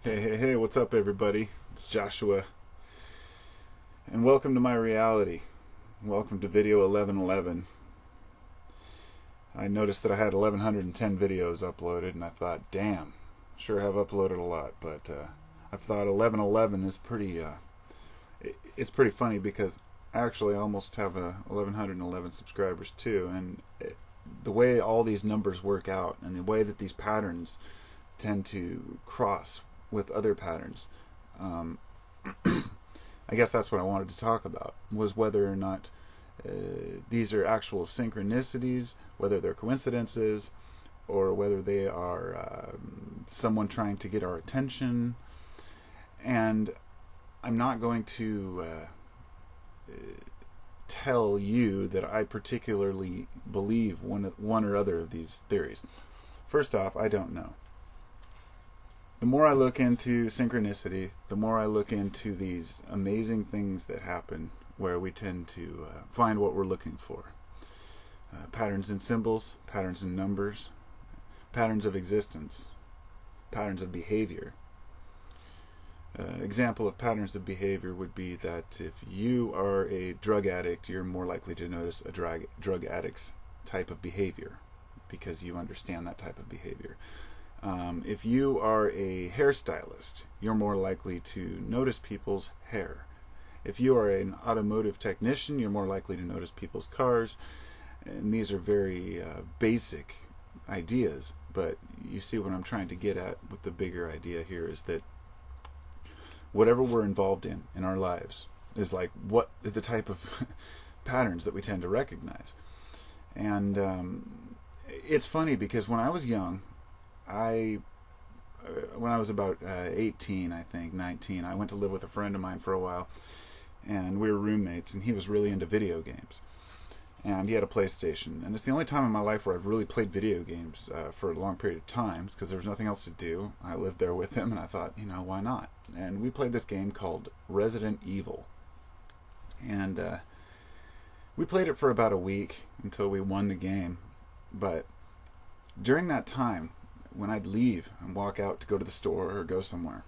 Hey, what's up, everybody? It's Joshua, and welcome to my reality. Welcome to video 1111. I noticed that I had 1110 videos uploaded, and I thought, damn, sure have uploaded a lot, but I thought 1111 is it's pretty funny because I actually almost have 1111 subscribers too, and the way all these numbers work out, and the way that these patterns tend to cross with other patterns. I guess that's what I wanted to talk about, was whether or not these are actual synchronicities, whether they're coincidences, or whether they are someone trying to get our attention. And I'm not going to tell you that I particularly believe one or other of these theories. First off, I don't know. The more I look into synchronicity, the more I look into these amazing things that happen where we tend to find what we're looking for. Patterns in symbols, patterns in numbers, patterns of existence, patterns of behavior. Example of patterns of behavior would be that if you are a drug addict, you're more likely to notice a drug addict's type of behavior because you understand that type of behavior. If you are a hairstylist, you're more likely to notice people's hair. If you are an automotive technician, you're more likely to notice people's cars. And these are very basic ideas, but you see what I'm trying to get at with the bigger idea here is that whatever we're involved in our lives is like what the type of patterns that we tend to recognize. And it's funny because when I was young, when I was about 18, I think, 19, I went to live with a friend of mine for a while, and we were roommates, and he was really into video games. And he had a PlayStation, and it's the only time in my life where I've really played video games for a long period of time, because there was nothing else to do. I lived there with him, and I thought, why not? And we played this game called Resident Evil. And we played it for about a week until we won the game. But during that time, when I'd leave and walk out to go to the store or go somewhere,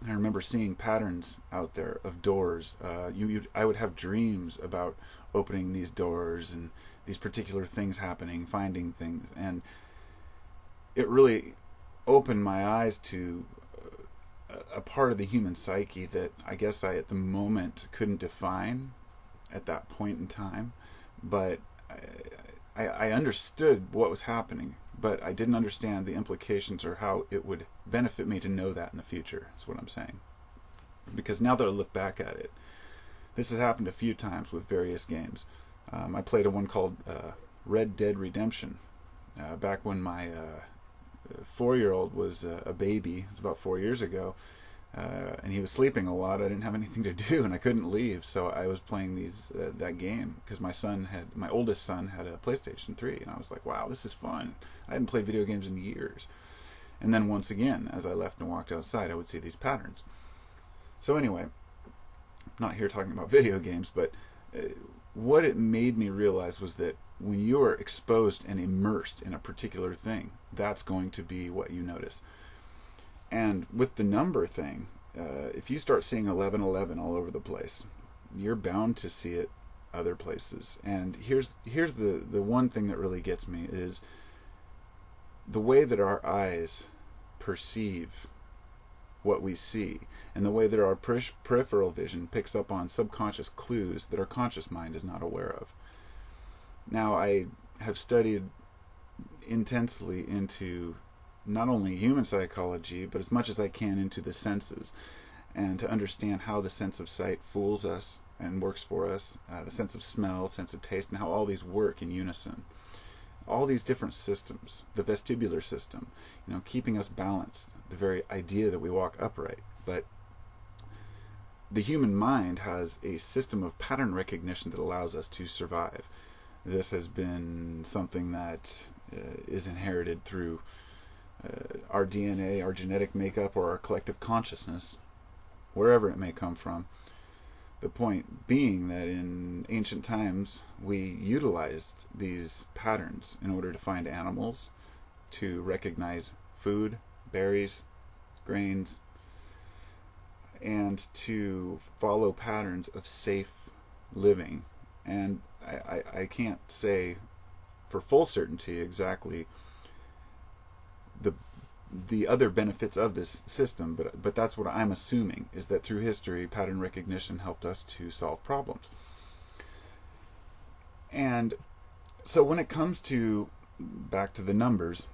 I remember seeing patterns out there of doors. I would have dreams about opening these doors and these particular things happening, finding things, and it really opened my eyes to a part of the human psyche that I guess I at the moment couldn't define at that point in time, but I understood what was happening, but I didn't understand the implications or how it would benefit me to know that in the future, is what I'm saying. Because now that I look back at it, this has happened a few times with various games. I played a one called Red Dead Redemption back when my 4-year-old was a baby. It was about 4 years ago. And he was sleeping a lot. I didn't have anything to do, and I couldn't leave, so I was playing that game because my oldest son had a PlayStation 3, and I was like, wow, this is fun. I hadn't played video games in years. And then once again, as I left and walked outside, I would see these patterns. So anyway, I'm not here talking about video games, but what it made me realize was that when you are exposed and immersed in a particular thing, that's going to be what you notice. And with the number thing, if you start seeing 1111 all over the place, you're bound to see it other places. And here's the one thing that really gets me is the way that our eyes perceive what we see, and the way that our peripheral vision picks up on subconscious clues that our conscious mind is not aware of. Now, I have studied intensely into not only human psychology, but as much as I can into the senses, and to understand how the sense of sight fools us and works for us, the sense of smell, sense of taste, and how all these work in unison. All these different systems, the vestibular system, keeping us balanced, the very idea that we walk upright. But the human mind has a system of pattern recognition that allows us to survive. This has been something that is inherited through our DNA, our genetic makeup, or our collective consciousness, wherever it may come from. The point being that in ancient times we utilized these patterns in order to find animals, to recognize food, berries, grains, and to follow patterns of safe living. And I can't say for full certainty exactly the other benefits of this system, but that's what I'm assuming, is that through history, pattern recognition helped us to solve problems. And so when it comes to, back to the numbers,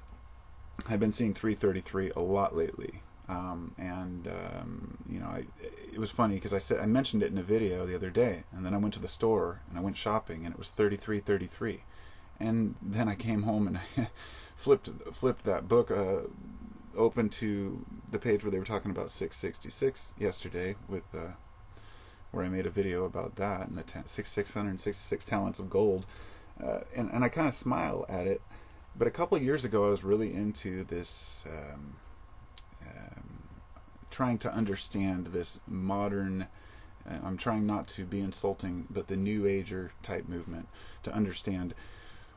I've been seeing 333 a lot lately. It was funny because I mentioned it in a video the other day, and then I went to the store and I went shopping, and it was 3333. And then I came home and I flipped that book open to the page where they were talking about 666 yesterday, with where I made a video about that and the 666 talents of gold, and I kind of smile at it. But a couple of years ago, I was really into this, trying to understand this modern. I'm trying not to be insulting, but the New Ager type movement, to understand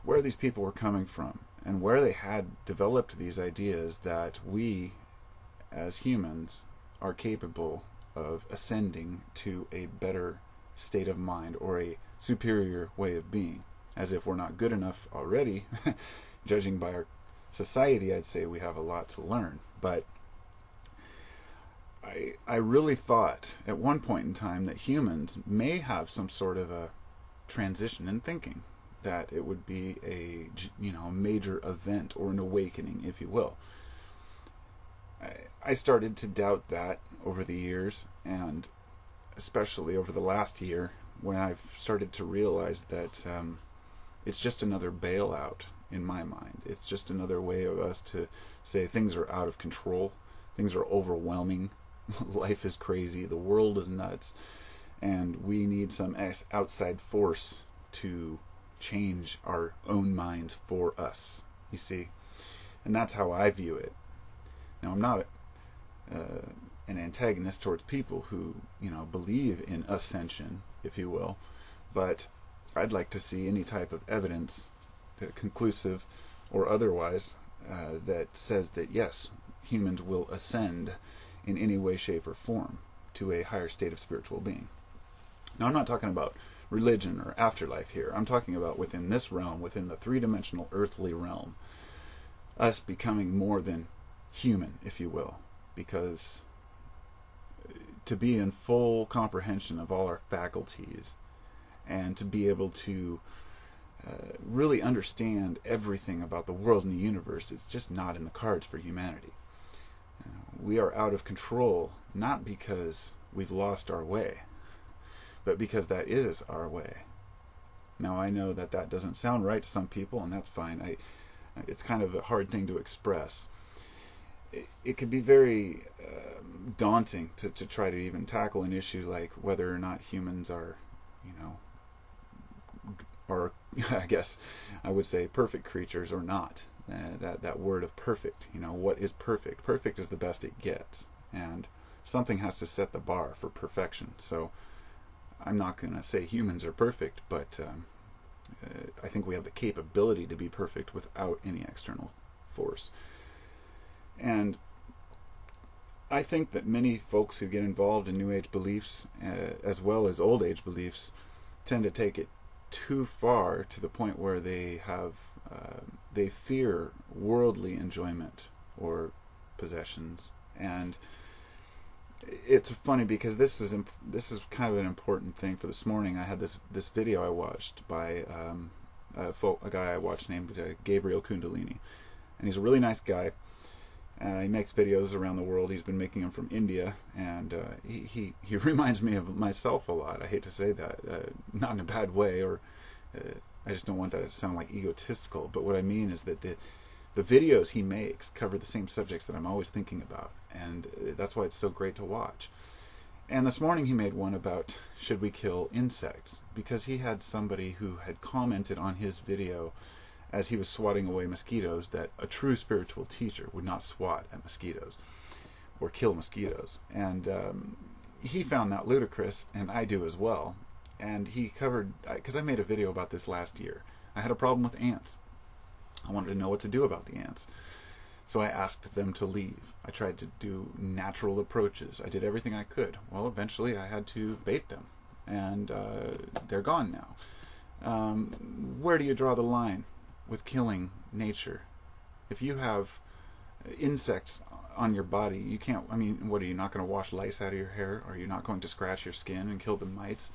where these people were coming from and where they had developed these ideas that we as humans are capable of ascending to a better state of mind or a superior way of being, as if we're not good enough already. Judging by our society, I'd say we have a lot to learn. But I really thought at one point in time that humans may have some sort of a transition in thinking, that it would be a major event or an awakening, if you will. I started to doubt that over the years, and especially over the last year, when I've started to realize that it's just another bailout in my mind. It's just another way of us to say things are out of control, things are overwhelming, life is crazy, the world is nuts, and we need some outside force to change our own minds for us, you see. And that's how I view it. Now, I'm not an antagonist towards people who, believe in ascension, if you will, but I'd like to see any type of evidence, conclusive or otherwise, that says that yes, humans will ascend in any way, shape, or form to a higher state of spiritual being. Now, I'm not talking about religion or afterlife here. I'm talking about within this realm, within the three-dimensional earthly realm, us becoming more than human, if you will, because to be in full comprehension of all our faculties and to be able to really understand everything about the world and the universe, it's just not in the cards for humanity. We are out of control, not because we've lost our way, but because that is our way. Now, I know that that doesn't sound right to some people, and that's fine. It's kind of a hard thing to express. It could be very daunting to try to even tackle an issue like whether or not humans are, or I guess I would say perfect creatures or not. That word of perfect, what is perfect? Perfect is the best it gets, and something has to set the bar for perfection. So I'm not going to say humans are perfect, but I think we have the capability to be perfect without any external force. And I think that many folks who get involved in New Age beliefs, as well as Old Age beliefs, tend to take it too far to the point where they fear worldly enjoyment or possessions. And it's funny because this is kind of an important thing for this morning. I had this video I watched by a guy I watched named Gabriel Kundalini, and he's a really nice guy. He makes videos around the world. He's been making them from India, and he reminds me of myself a lot. I hate to say that, not in a bad way, or I just don't want that to sound like egotistical. But what I mean is that the videos he makes cover the same subjects that I'm always thinking about, and that's why it's so great to watch. And this morning he made one about should we kill insects, because he had somebody who had commented on his video as he was swatting away mosquitoes that a true spiritual teacher would not swat at mosquitoes or kill mosquitoes. And he found that ludicrous, and I do as well. And he covered, because I made a video about this last year. I had a problem with ants. I wanted to know what to do about the ants. So I asked them to leave. I tried to do natural approaches. I did everything I could. Well, eventually I had to bait them, and they're gone now. Where do you draw the line with killing nature? If you have insects on your body, you can't, I mean, what, are you not going to wash lice out of your hair? Are you not going to scratch your skin and kill the mites?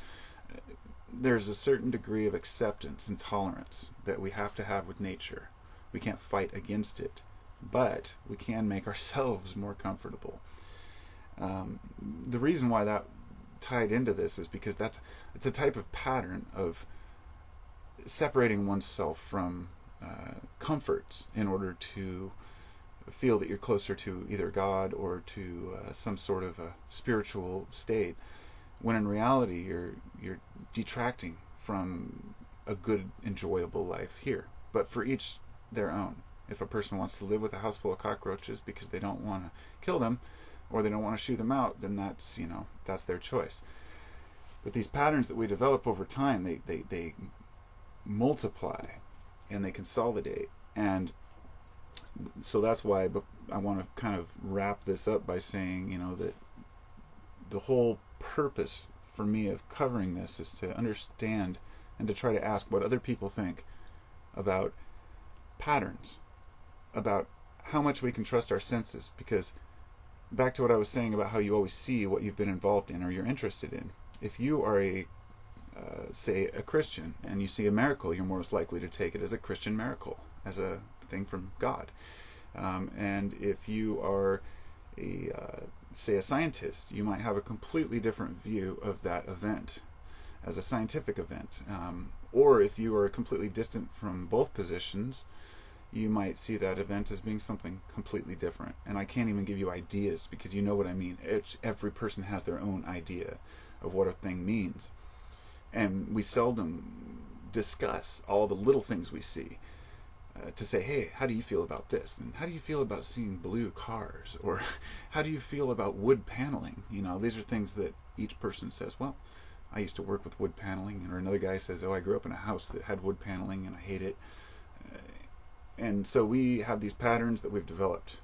There's a certain degree of acceptance and tolerance that we have to have with nature. We can't fight against it, but we can make ourselves more comfortable. The reason why that tied into this is because it's a type of pattern of separating oneself from comforts in order to feel that you're closer to either God or to some sort of a spiritual state, when in reality you're detracting from a good, enjoyable life here. But for each their own. If a person wants to live with a house full of cockroaches because they don't want to kill them or they don't want to shoo them out, then that's their choice. But these patterns that we develop over time, they multiply and they consolidate. And so that's why I want to kind of wrap this up by saying, that the whole purpose for me of covering this is to understand and to try to ask what other people think about patterns, about how much we can trust our senses. Because back to what I was saying about how you always see what you've been involved in or you're interested in. If you are say a Christian and you see a miracle, you're most likely to take it as a Christian miracle, as a thing from God. And if you are say a scientist, you might have a completely different view of that event as a scientific event. Or if you are completely distant from both positions, you might see that event as being something completely different. And I can't even give you ideas, because you know what I mean. Every person has their own idea of what a thing means. And we seldom discuss all the little things we see to say, hey, how do you feel about this? And how do you feel about seeing blue cars? Or how do you feel about wood paneling? These are things that each person says, well, I used to work with wood paneling. Or another guy says, oh, I grew up in a house that had wood paneling and I hate it. And so we have these patterns that we've developed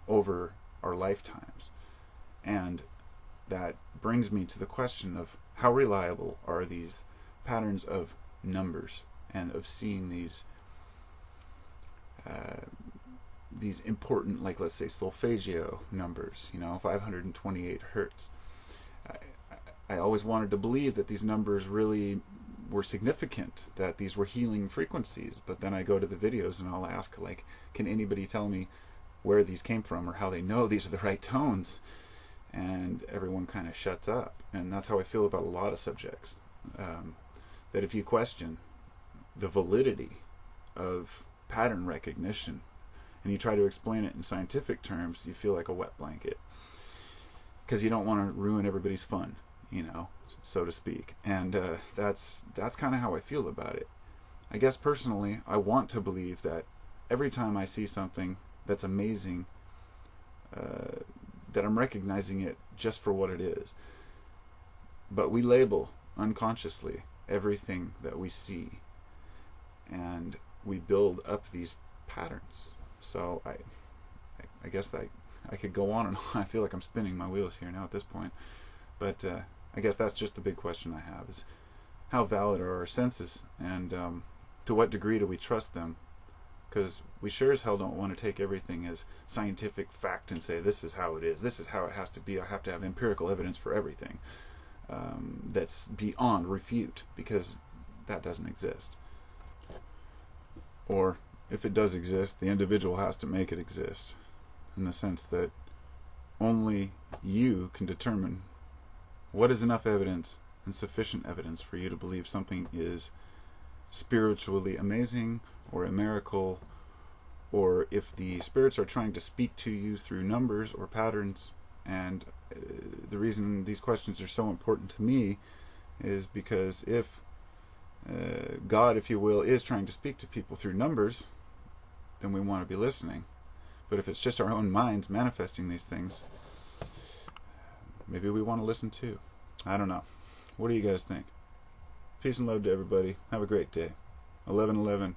over our lifetimes. And that brings me to the question of how reliable are these patterns of numbers and of seeing these important, like let's say solfeggio numbers, 528 hertz. I always wanted to believe that these numbers really were significant, that these were healing frequencies, but then I go to the videos and I'll ask, like, can anybody tell me where these came from or how they know these are the right tones? And everyone kind of shuts up. And that's how I feel about a lot of subjects, that if you question the validity of pattern recognition and you try to explain it in scientific terms, you feel like a wet blanket, because you don't want to ruin everybody's fun, so to speak. And that's kind of how I feel about it. I guess personally, I want to believe that every time I see something that's amazing, that I'm recognizing it just for what it is. But we label unconsciously everything that we see, and we build up these patterns. So I guess I could go on and on. I feel like I'm spinning my wheels here now at this point. But I guess that's just the big question I have, is how valid are our senses, and to what degree do we trust them? Because we sure as hell don't want to take everything as scientific fact and say, this is how it is, this is how it has to be, I have to have empirical evidence for everything. That's beyond refute, because that doesn't exist. Or if it does exist, the individual has to make it exist, in the sense that only you can determine what is enough evidence and sufficient evidence for you to believe something is spiritually amazing or a miracle, or if the spirits are trying to speak to you through numbers or patterns. And the reason these questions are so important to me is because if God, if you will, is trying to speak to people through numbers, then we want to be listening. But if it's just our own minds manifesting these things, maybe we want to listen too. I don't know. What do you guys think? Peace and love to everybody. Have a great day. 11/11.